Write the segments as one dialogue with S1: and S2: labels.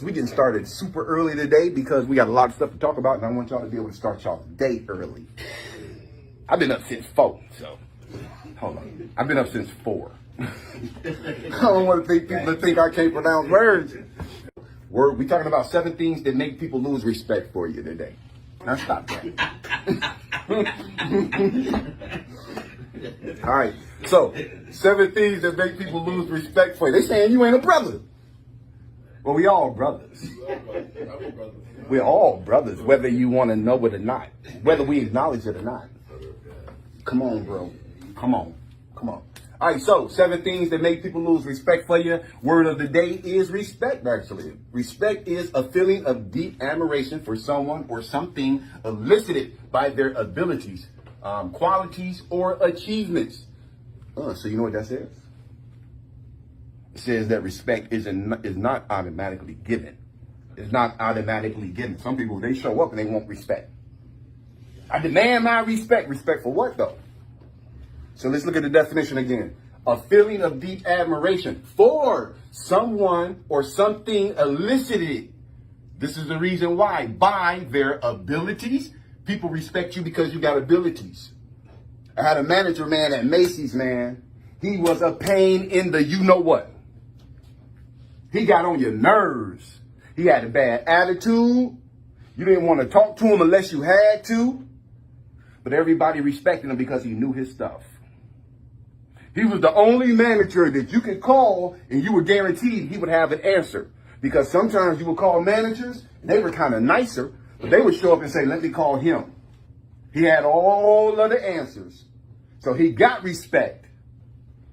S1: we getting started super early today because we got a lot of stuff to talk about, and I want y'all to be able to start y'all day early. I've been up since 4, so hold on. I've been up since 4. I don't want people to think I can't pronounce words. We talking about 7 things that make people lose respect for you today. Now stop that. All right, so 7 things that make people lose respect for you. They saying you ain't a brother. Well, we all brothers. We're all brothers, whether you want to know it or not, whether we acknowledge it or not. Come on, bro. Come on. All right, so 7 things that make people lose respect for you. Word of the day is respect, actually. Respect is a feeling of deep admiration for someone or something elicited by their abilities, qualities, or achievements. So you know what that says? It says that respect is not automatically given. It's not automatically given. Some people, they show up and they want respect. I demand my respect. Respect for what, though? So let's look at the definition again. A feeling of deep admiration for someone or something elicited. This is the reason why. By their abilities. People respect you because you got abilities. I had a manager, man, at Macy's, man. He was a pain in the you-know-what. He got on your nerves. He had a bad attitude. You didn't want to talk to him unless you had to. But everybody respected him because he knew his stuff. He was the only manager that you could call and you were guaranteed he would have an answer. Because sometimes you would call managers and they were kind of nicer, but they would show up and say, let me call him. He had all of the answers. So he got respect.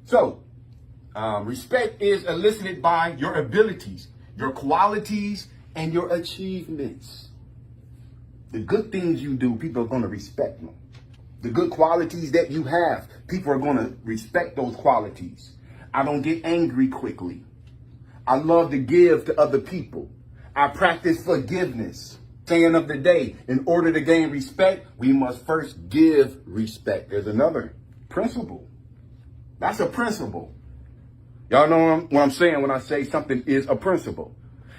S1: So respect is elicited by your abilities, your qualities, and your achievements. The good things you do, people are going to respect them. The good qualities that you have, people are going to respect those qualities. I don't get angry quickly. I love to give to other people. I practice forgiveness. Saying of the day, in order to gain respect, we must first give respect. There's another principle. That's a principle. Y'all know what I'm saying when I say something is a principle.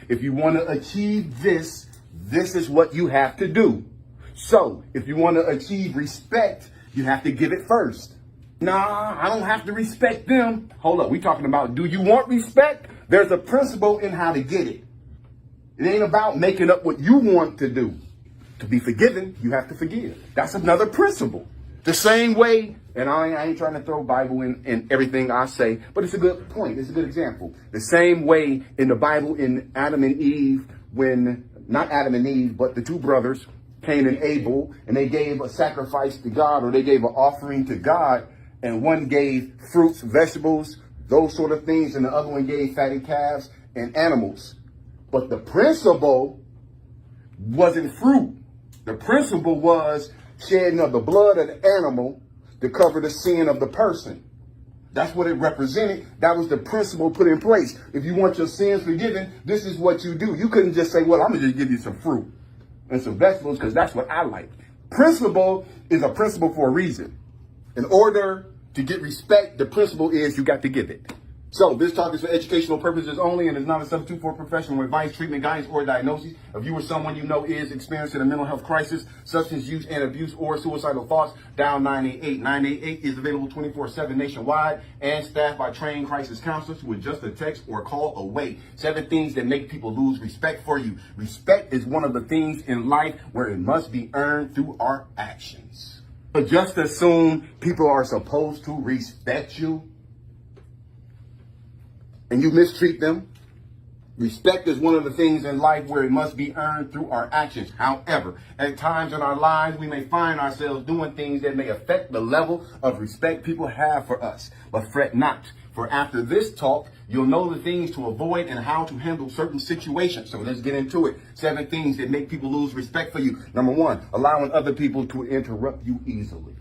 S1: If you want to achieve this, this is what you have to do. So if you want to achieve respect, you have to give it first. Nah, I don't have to respect them. Hold up. We talking about, do you want respect? There's a principle in how to get it. It ain't about making up what you want to do. To be forgiven, you have to forgive. That's another principle. The same way, and I ain't trying to throw Bible in everything I say, but it's a good point. It's a good example. The same way in the Bible in Adam and Eve, when, not Adam and Eve, but the 2 brothers, Cain and Abel, and they gave a sacrifice to God, or they gave an offering to God, and one gave fruits, vegetables, those sort of things, and the other one gave fatty calves and animals. But the principle wasn't fruit. The principle was shedding of the blood of the animal to cover the sin of the person. That's what it represented. That was the principle put in place. If you want your sins forgiven, this is what you do. You couldn't just say, well, I'm going to just give you some fruit and some vegetables because that's what I like. Principle is a principle for a reason. In order to get respect, the principle is you got to give it. So this talk is for educational purposes only and is not a substitute for professional advice, treatment, guidance, or diagnosis. If you or someone you know is experiencing a mental health crisis, substance use and abuse, or suicidal thoughts, dial 988. 988 is available 24/7 nationwide and staffed by trained crisis counselors with just a text or call away. 7 things that make people lose respect for you. Respect is one of the things in life where it must be earned through our actions. But just assume people are supposed to respect you, and you mistreat them. Respect is one of the things in life where it must be earned through our actions. However, at times in our lives, we may find ourselves doing things that may affect the level of respect people have for us. But fret not, for after this talk, you'll know the things to avoid and how to handle certain situations. So let's get into it. 7 things that make people lose respect for you. Number 1, allowing other people to interrupt you easily.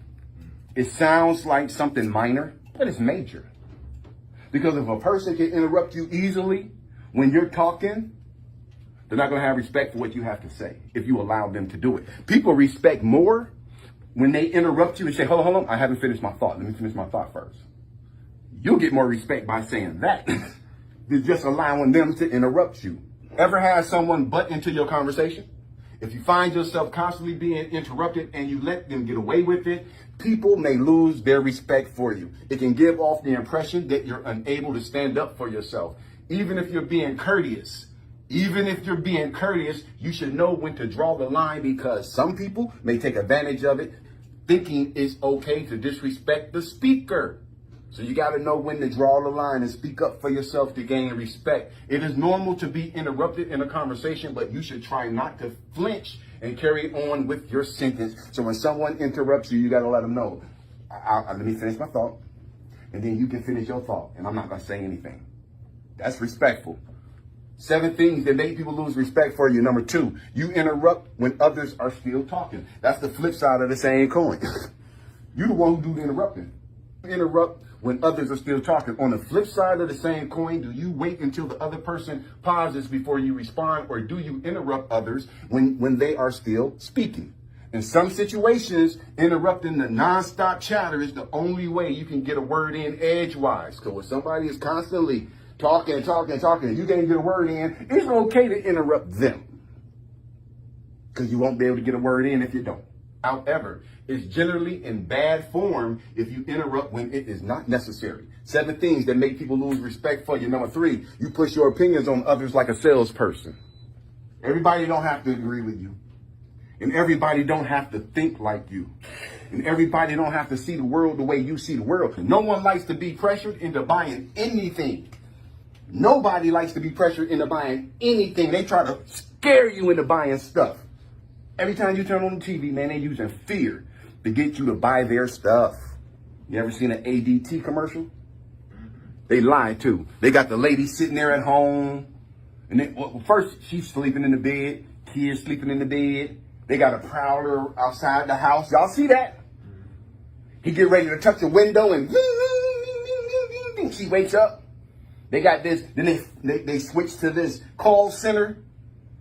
S1: It sounds like something minor, but it's major. Because if a person can interrupt you easily when you're talking, they're not going to have respect for what you have to say if you allow them to do it. People respect more when they interrupt you and say, hold on, I haven't finished my thought. Let me finish my thought first. You'll get more respect by saying that than just allowing them to interrupt you. Ever had someone butt into your conversation? If you find yourself constantly being interrupted and you let them get away with it, people may lose their respect for you. It can give off the impression that you're unable to stand up for yourself. Even if you're being courteous, you should know when to draw the line, because some people may take advantage of it, thinking it's okay to disrespect the speaker. So you got to know when to draw the line and speak up for yourself to gain respect. It is normal to be interrupted in a conversation, but you should try not to flinch and carry on with your sentence. So when someone interrupts you, you got to let them know, let me finish my thought, and then you can finish your thought, and I'm not going to say anything. That's respectful. 7 things that make people lose respect for you. Number 2, you interrupt when others are still talking. That's the flip side of the same coin. You're the one who do the interrupting. You interrupt when others are still talking. On the flip side of the same coin, do you wait until the other person pauses before you respond, or do you interrupt others when they are still speaking? In some situations, interrupting the nonstop chatter is the only way you can get a word in edgewise. So when somebody is constantly talking, and you can't get a word in, it's okay to interrupt them, because you won't be able to get a word in if you don't. However, it's generally in bad form if you interrupt when it is not necessary. 7 things that make people lose respect for you. Number 3, you push your opinions on others like a salesperson. Everybody don't have to agree with you. And everybody don't have to think like you. And everybody don't have to see the world the way you see the world. No one likes to be pressured into buying anything. Nobody likes to be pressured into buying anything. They try to scare you into buying stuff. Every time you turn on the TV, man, they're using fear to get you to buy their stuff. You ever seen an ADT commercial? They lie too. They got the lady sitting there at home. And then, well, first, she's sleeping in the bed. Kids sleeping in the bed. They got a prowler outside the house. Y'all see that? He get ready to touch the window and she wakes up. They got this. Then they switch to this call center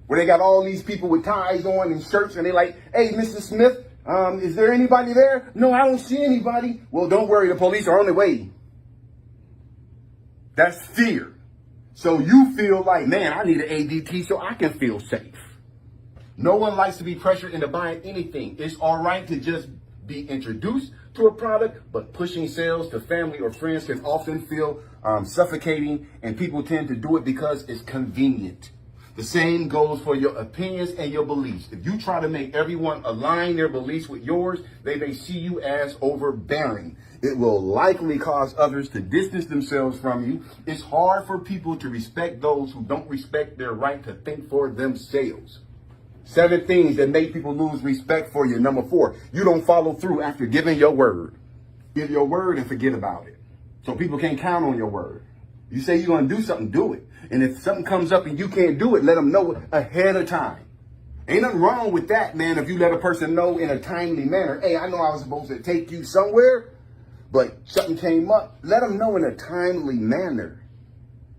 S1: where they got all these people with ties on and shirts, and they like, hey, Mr. Smith, is there anybody there? No, I don't see anybody. Well, don't worry, the police are on their way. That's fear. So you feel like, man, I need an ADT so I can feel safe. No one likes to be pressured into buying anything. It's all right to just be introduced to a product, but pushing sales to family or friends can often feel suffocating, and people tend to do it because it's convenient. The same goes for your opinions and your beliefs. If you try to make everyone align their beliefs with yours, they may see you as overbearing. It will likely cause others to distance themselves from you. It's hard for people to respect those who don't respect their right to think for themselves. 7 things that make people lose respect for you. Number 4, you don't follow through after giving your word. Give your word and forget about it. So people can't count on your word. You say you're going to do something, do it. And if something comes up and you can't do it, let them know ahead of time. Ain't nothing wrong with that, man, if you let a person know in a timely manner. Hey, I know I was supposed to take you somewhere, but something came up. Let them know in a timely manner.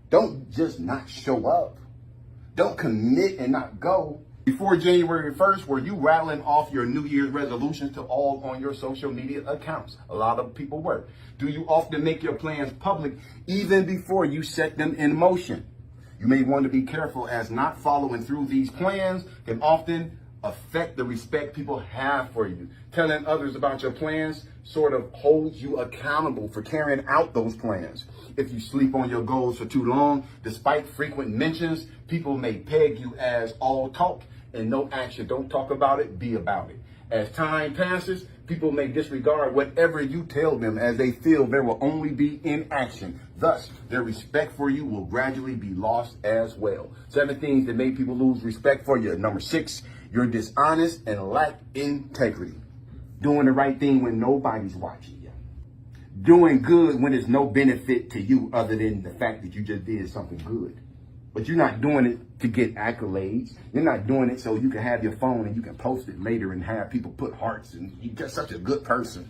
S1: Don't just not show up. Don't commit and not go. Before January 1st, were you rattling off your New Year's resolutions to all on your social media accounts? A lot of people were. Do you often make your plans public even before you set them in motion? You may want to be careful, as not following through these plans can often affect the respect people have for you. Telling others about your plans sort of holds you accountable for carrying out those plans. If you sleep on your goals for too long, despite frequent mentions, people may peg you as all talk and no action. Don't talk about it, be about it. As time passes, people may disregard whatever you tell them, as they feel there will only be inaction. Thus, their respect for you will gradually be lost as well. 7 things that make people lose respect for you. Number 6, you're dishonest and lack integrity. Doing the right thing when nobody's watching you. Doing good when there's no benefit to you other than the fact that you just did something good. But you're not doing it to get accolades. You're not doing it so you can have your phone and you can post it later and have people put hearts, and you're just such a good person.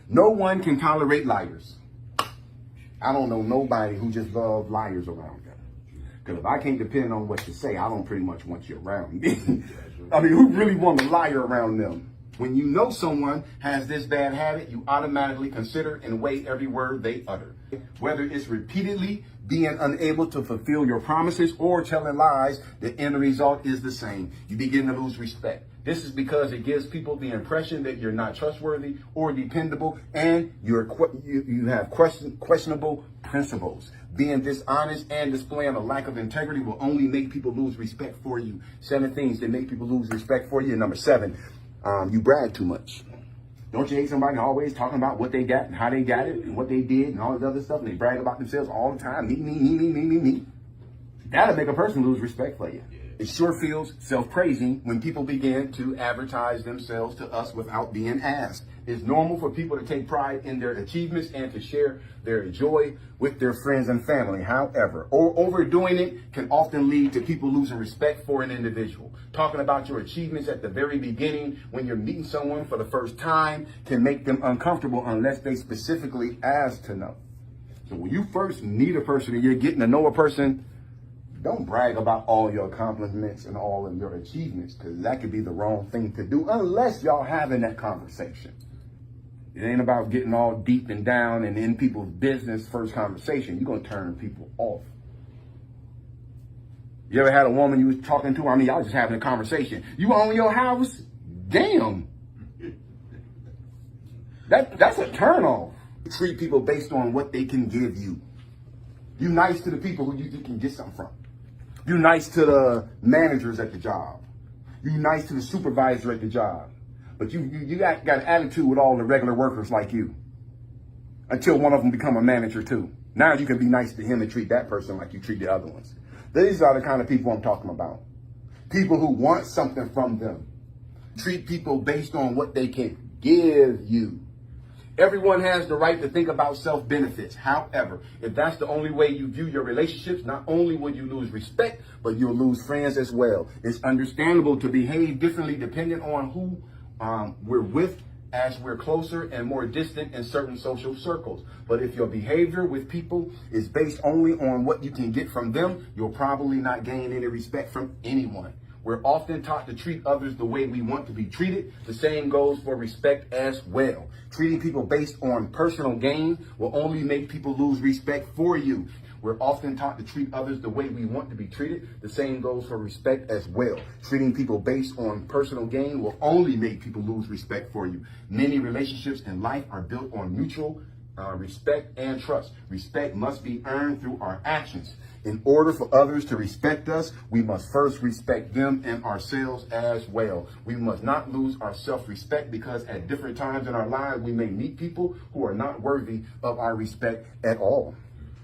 S1: No one can tolerate liars. I don't know nobody who just loves liars around them. Because if I can't depend on what you say, I don't pretty much want you around me. I mean, who really want a liar around them? When you know someone has this bad habit, you automatically consider and weigh every word they utter. Whether it's repeatedly being unable to fulfill your promises or telling lies, the end result is the same. You begin to lose respect. This is because it gives people the impression that you're not trustworthy or dependable, and you have questionable principles. Being dishonest and displaying a lack of integrity will only make people lose respect for you. 7 things that make people lose respect for you. And number 7, you brag too much. Don't you hate somebody always talking about what they got and how they got it and what they did and all this other stuff, and they brag about themselves all the time? Me. That'll make a person lose respect for you. It sure feels self-praising when people begin to advertise themselves to us without being asked. It's normal for people to take pride in their achievements and to share their joy with their friends and family. However, overdoing it can often lead to people losing respect for an individual. Talking about your achievements at the very beginning when you're meeting someone for the first time can make them uncomfortable unless they specifically ask to know. So when you first meet a person and you're getting to know a person, don't brag about all your accomplishments and all of your achievements, because that could be the wrong thing to do unless y'all having that conversation. It ain't about getting all deep and down and in people's business first conversation. You're going to turn people off. You ever had a woman you was talking to? I mean, y'all just having a conversation. You own your house? Damn. That's a turn off. Treat people based on what they can give you. You nice to the people who you can get something from. You nice to the managers at the job. You nice to the supervisor at the job. But you got an attitude with all the regular workers like you. Until one of them become a manager too. Now you can be nice to him and treat that person like you treat the other ones. These are the kind of people I'm talking about. People who want something from them. Treat people based on what they can give you. Everyone has the right to think about self-benefits. However, if that's the only way you view your relationships, not only will you lose respect, but you'll lose friends as well. It's understandable to behave differently depending on who we're with, as we're closer and more distant in certain social circles. But if your behavior with people is based only on what you can get from them, you'll probably not gain any respect from anyone. We're often taught to treat others the way we want to be treated. The same goes for respect as well. Treating people based on personal gain will only make people lose respect for you. We're often taught to treat others the way we want to be treated. The same goes for respect as well. Treating people based on personal gain will only make people lose respect for you. Many relationships in life are built on mutual respect and trust. Respect must be earned through our actions. In order for others to respect us, we must first respect them and ourselves as well. We must not lose our self-respect because at different times in our lives, we may meet people who are not worthy of our respect at all.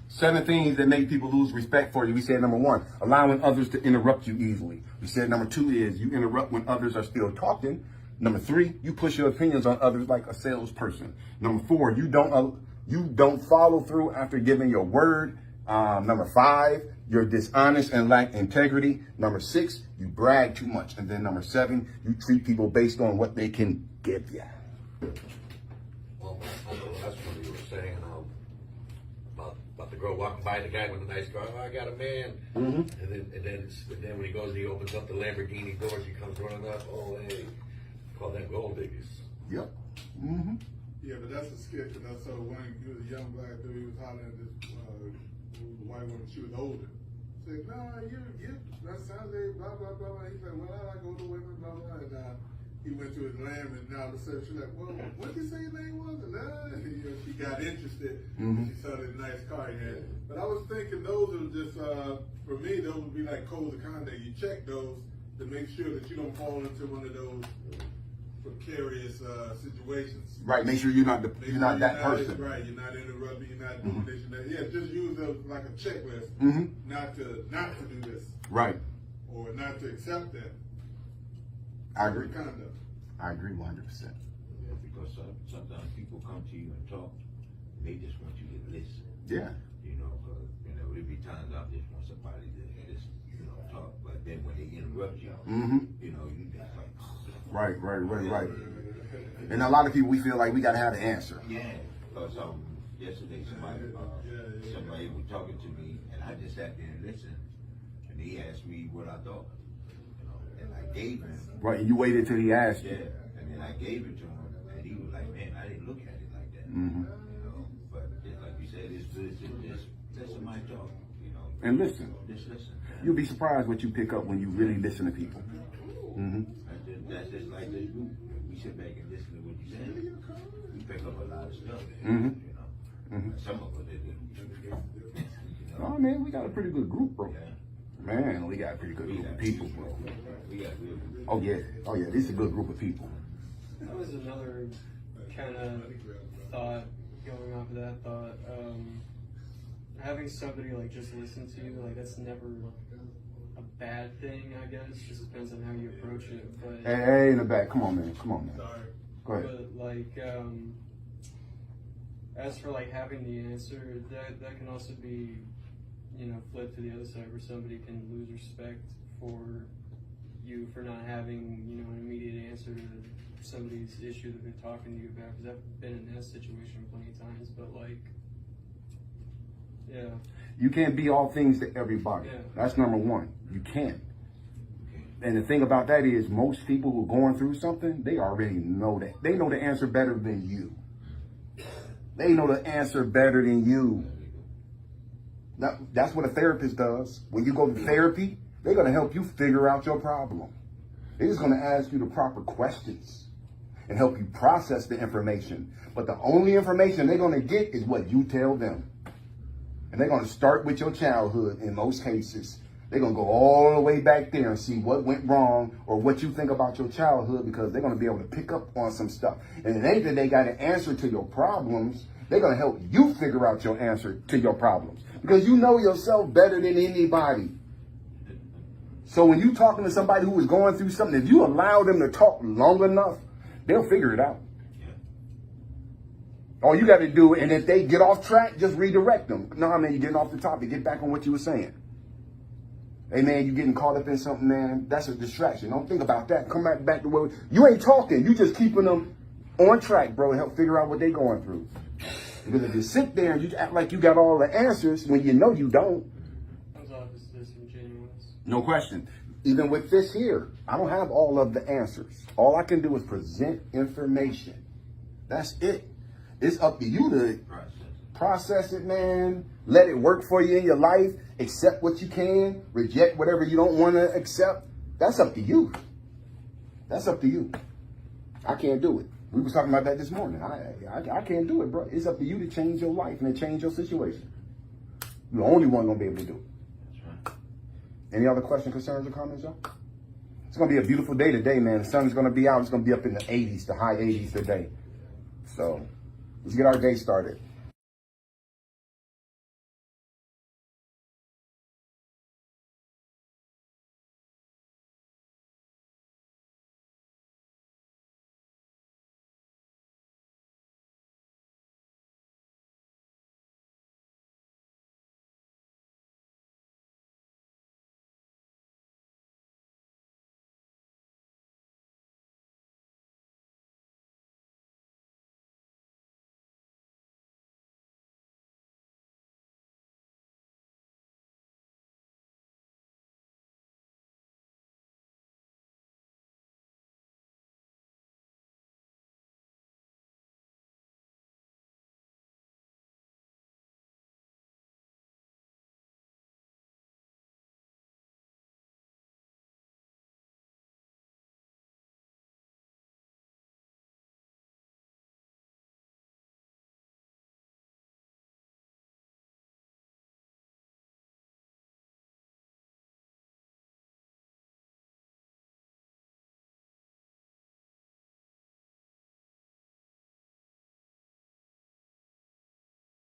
S1: 7 things that make people lose respect for you. We said number 1, allowing others to interrupt you easily. We said number 2 is you interrupt when others are still talking. Number 3, you push your opinions on others like a salesperson. Number 4, you don't follow through after giving your word. Number 5, you're dishonest and lack integrity. Number 6, you brag too much. And then number 7, you treat people based on what they can give you.
S2: Well, that's what you were saying about the girl walking by the guy with a nice car. Oh, I got a man. Mm-hmm. And then when he goes, he opens up the Lamborghini door. She comes running up. Oh, hey, call them gold diggers.
S1: Yep. Mm-hmm.
S3: Yeah, but that's a skit. And I saw when he was a young black dude, he was hollering at this white woman. She was older. She said, "No, you that sounds like blah blah blah." He's like, "Well, I like older women, blah blah." And he went to his land, and now all of a sudden she's like, "Well, what did you say your name was?" And she got interested. Mm-hmm. She saw this nice car he had. But I was thinking those are just for me. Those would be like codes of conduct. You check those to make sure that you don't fall into one of those precarious situations.
S1: Right. Make sure you're not that person.
S3: Right. You're not interrupting. You're not doing this and that. Yeah. Just use it like a checklist. Not to do this.
S1: Right.
S3: Or not to accept that.
S1: I agree.
S3: Conduct.
S1: I agree 100%.
S2: Yeah, because sometimes people come to you and talk. They just want you to listen.
S1: Yeah.
S2: You know, because there'll be times I just want somebody to just talk, but then when they interrupt you, you just like.
S1: Right. And a lot of people, we feel like we got to have the answer.
S2: Yeah, because yesterday somebody was talking to me, and I just sat there and listened, and he asked me what I thought, and I gave him.
S1: Right, and you waited till he asked you.
S2: Yeah, and then I gave it to him, and he was like, "Man, I didn't look at it like that." But just like you said, it's good
S4: might talk, you know.
S1: And listen.
S4: Just listen.
S1: You'll be surprised what you pick up when you really listen to people. Mm-hmm.
S4: That's just like this group. We sit back and listen to what you're saying. We pick up a lot of stuff.
S1: Mm-hmm.
S4: You know, some of it is. You know?
S1: Oh man, we got a pretty good group, bro.
S4: Yeah.
S1: Man, we got a pretty good group of people, bro.
S4: We got real.
S1: Oh yeah, this is a good group of people.
S5: That was another kind of thought going off of that thought. Having somebody like just listen to you, like that's never a bad thing, I guess. Just depends on how you approach it. But
S1: Hey, in the back, come on, man. Go ahead.
S5: But like, as for like having the answer, that can also be, you know, flipped to the other side where somebody can lose respect for you for not having, you know, an immediate answer to somebody's issue that they're talking to you about. Because I've been in that situation plenty of times. But like, yeah.
S1: You can't be all things to everybody.
S5: Yeah.
S1: That's number one. You can't. And the thing about that is most people who are going through something, they already know that. They know the answer better than you. They know the answer better than you. That's what a therapist does. When you go to therapy, they're going to help you figure out your problem. They're just going to ask you the proper questions and help you process the information. But the only information they're going to get is what you tell them. And they're going to start with your childhood in most cases. They're going to go all the way back there and see what went wrong or what you think about your childhood because they're going to be able to pick up on some stuff. And it ain't that they got an answer to your problems. They're going to help you figure out your answer to your problems because you know yourself better than anybody. So when you're talking to somebody who is going through something, if you allow them to talk long enough, they'll figure it out. All you got to do, and if they get off track, just redirect them. No, I mean, you're getting off the topic. Get back on what you were saying. Hey, man, you're getting caught up in something, man. That's a distraction. Don't think about that. Come back to where you ain't talking. You just keeping them on track, bro, and help figure out what they going through. Because if you sit there and you act like you got all the answers when you know you don't.
S5: Comes off as disingenuous.
S1: No question. Even with this here, I don't have all of the answers. All I can do is present information. That's it. It's up to you to process it, man. Let it work for you in your life. Accept what you can. Reject whatever you don't want to accept. That's up to you. That's up to you. I can't do it. We was talking about that this morning. I can't do it, bro. It's up to you to change your life and to change your situation. You're the only one gonna be able to do it.
S4: That's right.
S1: Any other questions, concerns, or comments, y'all? It's gonna be a beautiful day today, man. The sun's gonna be out. It's gonna be up in the 80s, the high 80s today. So let's get our day started.